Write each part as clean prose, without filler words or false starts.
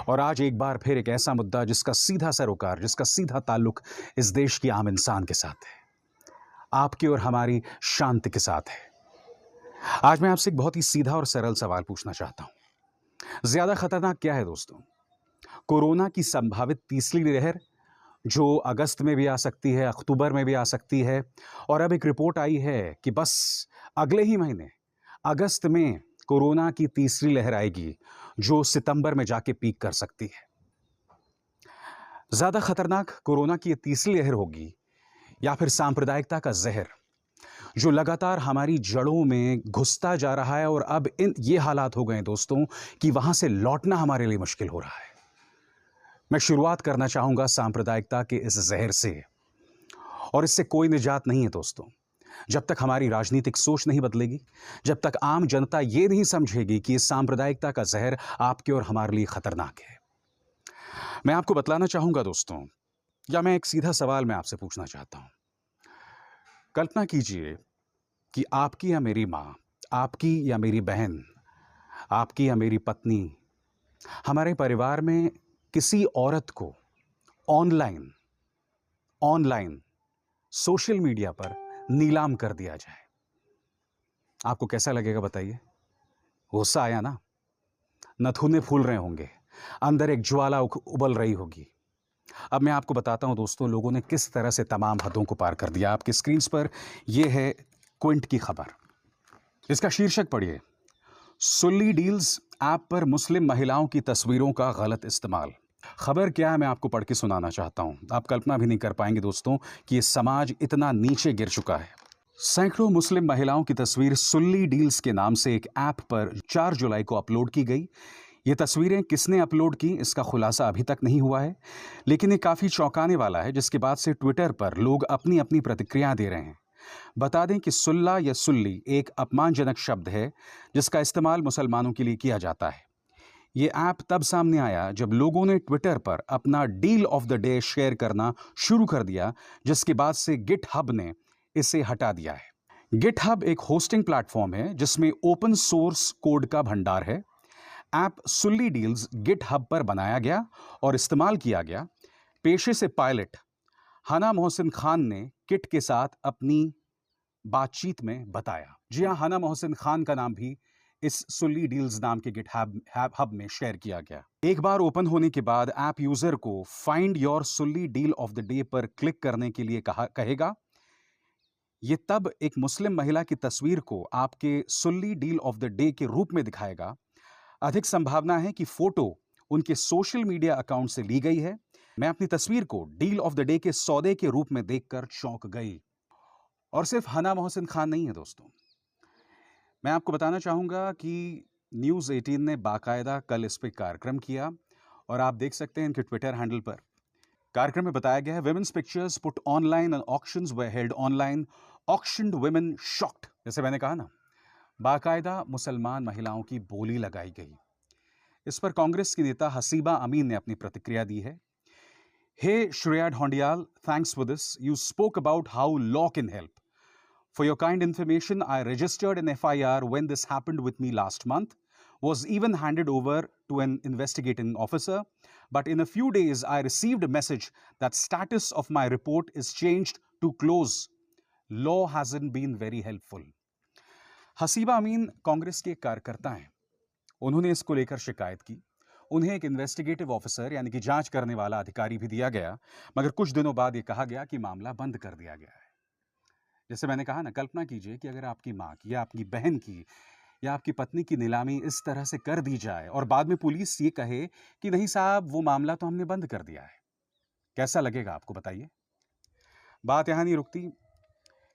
और आज एक बार फिर एक ऐसा मुद्दा जिसका सीधा सरोकार, जिसका सीधा ताल्लुक इस देश की आम इंसान के साथ है, आपकी और हमारी शांति के साथ है। आज मैं आपसे एक बहुत ही सीधा और सरल सवाल पूछना चाहता हूं। ज्यादा खतरनाक क्या है दोस्तों? कोरोना की संभावित तीसरी लहर, जो अगस्त में भी आ सकती है, अक्टूबर में भी आ सकती है, और अब एक रिपोर्ट आई है कि बस अगले ही महीने अगस्त में कोरोना की तीसरी लहर आएगी, जो सितंबर में जाके पीक कर सकती है। ज्यादा खतरनाक कोरोना की ये तीसरी लहर होगी या फिर सांप्रदायिकता का जहर, जो लगातार हमारी जड़ों में घुसता जा रहा है और अब ये हालात हो गए हैं दोस्तों कि वहां से लौटना हमारे लिए मुश्किल हो रहा है। मैं शुरुआत करना चाहूंगा सांप्रदायिकता के इस जहर से, और इससे कोई निजात नहीं है दोस्तों जब तक हमारी राजनीतिक सोच नहीं बदलेगी, जब तक आम जनता ये नहीं समझेगी कि इस सांप्रदायिकता का जहर आपके और हमारे लिए खतरनाक है। मैं आपको बतलाना चाहूंगा दोस्तों, या मैं एक सीधा सवाल मैं आपसे पूछना चाहता हूं। कल्पना कीजिए कि आपकी या मेरी मां, आपकी या मेरी बहन, आपकी या मेरी पत्नी, हमारे परिवार में किसी औरत को ऑनलाइन ऑनलाइन सोशल मीडिया पर नीलाम कर दिया जाए। आपको कैसा लगेगा बताइए? गुस्सा आया ना? नथुने फूल रहे होंगे, अंदर एक ज्वाला उबल रही होगी। अब मैं आपको बताता हूं दोस्तों, लोगों ने किस तरह से तमाम हदों को पार कर दिया। आपकी स्क्रीन पर यह है क्विंट की खबर। इसका शीर्षक पढ़िए, सुल्ली डील्स ऐप पर मुस्लिम महिलाओं की तस्वीरों का गलत इस्तेमाल। खबर क्या है मैं आपको पढ़ के सुनाना चाहता हूं। आप कल्पना भी नहीं कर पाएंगे दोस्तों कि यह समाज इतना नीचे गिर चुका है। सैकड़ों मुस्लिम महिलाओं की तस्वीर सुल्ली डील्स के नाम से एक ऐप पर 4 जुलाई को अपलोड की गई। ये तस्वीरें किसने अपलोड की, इसका खुलासा अभी तक नहीं हुआ है, लेकिन ये काफी चौंकाने वाला है, जिसके बाद से ट्विटर पर लोग अपनी अपनी प्रतिक्रिया दे रहे हैं। बता दें कि सुल्ला या सुल्ली एक अपमानजनक शब्द है जिसका इस्तेमाल मुसलमानों के लिए किया जाता है। ये ऐप तब सामने आया जब लोगों ने ट्विटर पर अपना deal of the day share करना शुरू कर दिया, जिसके बाद से गिटहब ने इसे हटा दिया है। गिटहब एक होस्टिंग प्लेटफॉर्म है जिसमें ओपन सोर्स कोड का भंडार है। ऐप सुल्ली डील्स गिटहब पर बनाया गया और इस्तेमाल किया गया। पेशे से पायलट हना मोहसिन खान ने किट के साथ अपनी बातचीत में बताया। जी हां, हना मोहसिन खान का नाम भी इस सुल्ली डील्स नाम के गिटहब में शेयर किया गया। एक बार ओपन होने के बाद ऐप यूजर को find your Sulli deal of the day पर क्लिक करने के लिए कहेगा। यह तब एक मुस्लिम महिला की तस्वीर को आपके Sulli deal of the day के रूप में दिखाएगा। अधिक संभावना है कि फोटो उनके सोशल मीडिया अकाउंट से ली गई है। मैं अपनी तस्वीर को डील ऑफ द डे के सौदे के रूप में देखकर चौंक गई। और सिर्फ हना मोहसिन खान नहीं है दोस्तों, मैं आपको बताना चाहूंगा कि न्यूज़ 18 ने बाकायदा कल इस पर कार्यक्रम किया, और आप देख सकते हैं इनके ट्विटर हैंडल पर। कार्यक्रम में बताया गया है, women's pictures put online and auctions were held online, auctioned women shocked. जैसे मैंने कहा ना, बाकायदा मुसलमान महिलाओं की बोली लगाई गई। इस पर कांग्रेस की नेता हसीबा अमीन ने अपनी प्रतिक्रिया दी है। Hey Shreya Dhondiyal, thanks for this. You spoke about how law can help. For your kind information, I registered an FIR when this happened with me last month, was even handed over to an investigating officer. But in a few days, I received a message that status of my report is changed to close. Law hasn't been very helpful. Haseeba Amin Congress के एक कार्यकर्ता हैं। उन्होंने इसको लेकर शिकायत की। उन्हें एक इन्वेस्टिगेटिव ऑफिसर यानी कि जांच करने वाला अधिकारी भी दिया गया, मगर कुछ दिनों बाद यह कहा गया कि मामला बंद कर दिया गया है। जैसे मैंने कहा ना, कल्पना कीजिए कि अगर आपकी मां की या आपकी बहन की या आपकी पत्नी की नीलामी इस तरह से कर दी जाए और बाद में पुलिस ये कहे कि नहीं साहब, वो मामला तो हमने बंद कर दिया है। कैसा लगेगा आपको बताइए? बात यहां नहीं रुकती।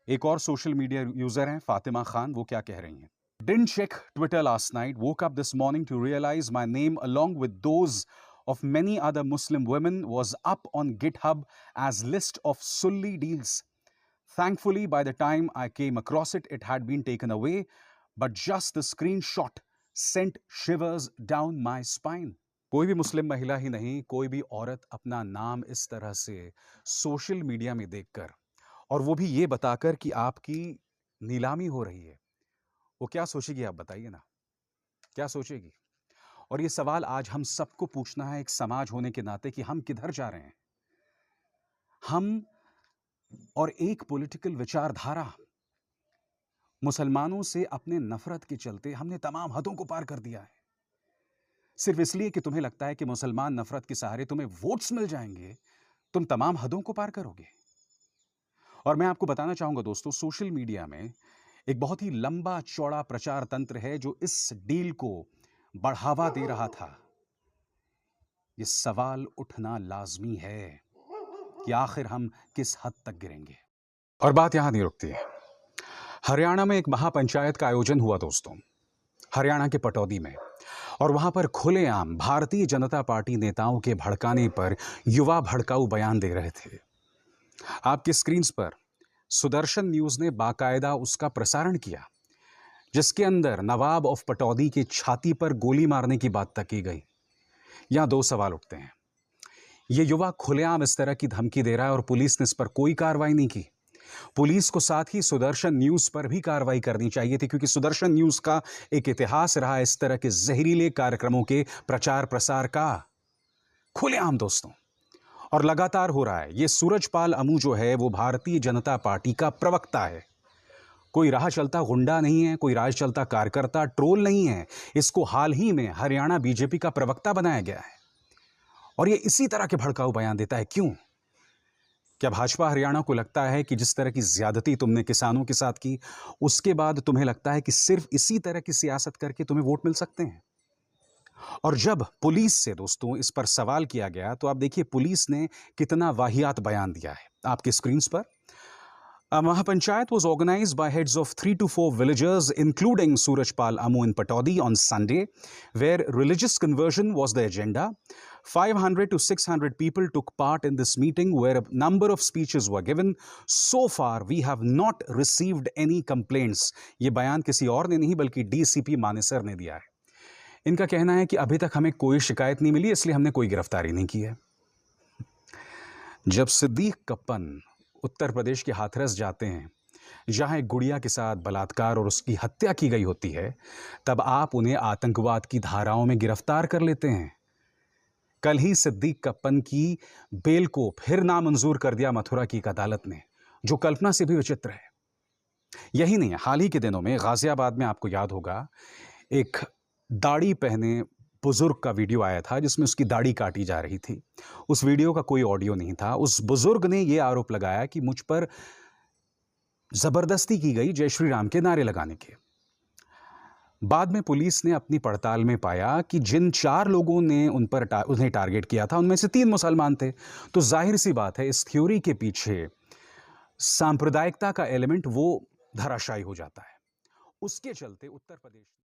एक और सोशल मीडिया यूजर हैं फातिमा खान, वो क्या कह रही हैं? Didn't check Twitter last night, woke up this morning to realize my name along with those of many other Muslim women was up on GitHub as list of Sulli deals. Thankfully, by the time I came across it, it had been taken away, but just the screenshot sent shivers down my spine. कोई भी मुस्लिम महिला ही नहीं, कोई भी औरत अपना नाम इस तरह से सोशल मीडिया में देखकर, और वो भी ये बताकर कि आपकी नीलामी हो रही है, वो क्या सोचेगी? आप बताइए ना, क्या सोचेगी? और ये सवाल आज हम सबको पूछना है एक समाज होने के नाते कि हम किधर जा रहे हैं। हम और एक पॉलिटिकल विचारधारा, मुसलमानों से अपने नफरत के चलते हमने तमाम हदों को पार कर दिया है। सिर्फ इसलिए कि तुम्हें लगता है कि मुसलमान नफरत के सहारे तुम्हें वोट्स मिल जाएंगे, तुम तमाम हदों को पार करोगे। और मैं आपको बताना चाहूंगा दोस्तों, सोशल मीडिया में एक बहुत ही लंबा चौड़ा प्रचार तंत्र है जो इस डील को बढ़ावा दे रहा था। ये सवाल उठना लाजमी है कि आखिर हम किस हद तक गिरेंगे। और बात यहां नहीं रुकती है। हरियाणा में एक महापंचायत का आयोजन हुआ दोस्तों, हरियाणा के पटौदी में। और वहां पर खुलेआम भारतीय जनता पार्टी नेताओं के भड़काने पर युवा भड़काऊ बयान दे रहे थे। आपकी स्क्रीन पर सुदर्शन न्यूज ने बाकायदा उसका प्रसारण किया, जिसके अंदर नवाब ऑफ पटौदी की छाती पर गोली मारने की बात तक की गई। यहां दो सवाल उठते हैं। यह युवा खुलेआम इस तरह की धमकी दे रहा है और पुलिस ने इस पर कोई कार्रवाई नहीं की। पुलिस को साथ ही सुदर्शन न्यूज पर भी कार्रवाई करनी चाहिए थी, क्योंकि सुदर्शन न्यूज का एक इतिहास रहा इस तरह के जहरीले कार्यक्रमों के प्रचार प्रसार का, खुलेआम दोस्तों। और लगातार हो रहा है। यह सूरजपाल अमू जो है वो भारतीय जनता पार्टी का प्रवक्ता है, कोई राह चलता गुंडा नहीं है, कोई राह चलता कार्यकर्ता ट्रोल नहीं है। इसको हाल ही में हरियाणा बीजेपी का प्रवक्ता बनाया गया है और यह इसी तरह के भड़काऊ बयान देता है। क्यों? क्या भाजपा हरियाणा को लगता है कि जिस तरह की ज्यादती तुमने किसानों के साथ की, उसके बाद तुम्हें लगता है कि सिर्फ इसी तरह की सियासत करके तुम्हें वोट मिल सकते हैं? और जब पुलिस से दोस्तों इस पर सवाल किया गया तो आप देखिए पुलिस ने कितना वाहियात बयान दिया है आपके स्क्रीन पर। A Mahapanchayat was organized by heads of 3 to 4 villages, including Surajpal Amu in Pataudi on Sunday, where religious conversion was the agenda. 500 to 600 people took part in this meeting, where a number of speeches were given. So far, we have not received any complaints. ये बयान किसी और ने नहीं बल्कि DCP Manesar ने दिया है। इनका कहना है कि अभी तक हमें कोई शिकायत नहीं मिली, इसलिए हमने कोई गिरफ्तारी नहीं की है। जब सिद्दीक कप्पन उत्तर प्रदेश के हाथरस जाते हैं, जहां एक गुड़िया के साथ बलात्कार और उसकी हत्या की गई होती है, तब आप उन्हें आतंकवाद की धाराओं में गिरफ्तार कर लेते हैं। कल ही सिद्दीक कप्पन की बेल को फिर नामंजूर कर दिया मथुरा की एक अदालत ने, जो कल्पना से भी विचित्र है। यही नहीं है, हाल ही के दिनों में गाजियाबाद में आपको याद होगा एक दाढ़ी पहने बुजुर्ग का वीडियो आया था जिसमें उसकी दाढ़ी काटी जा रही थी। उस वीडियो का कोई ऑडियो नहीं था। उस बुजुर्ग ने यह आरोप लगाया कि मुझ पर जबरदस्ती की गई जय श्री राम के नारे लगाने के। बाद में पुलिस ने अपनी पड़ताल में पाया कि जिन 4 लोगों ने उन्हें टारगेट किया था, उनमें से 3 मुसलमान थे। तो जाहिर सी बात है इस थ्योरी के पीछे सांप्रदायिकता का एलिमेंट वो धराशायी हो जाता है। उसके चलते उत्तर प्रदेश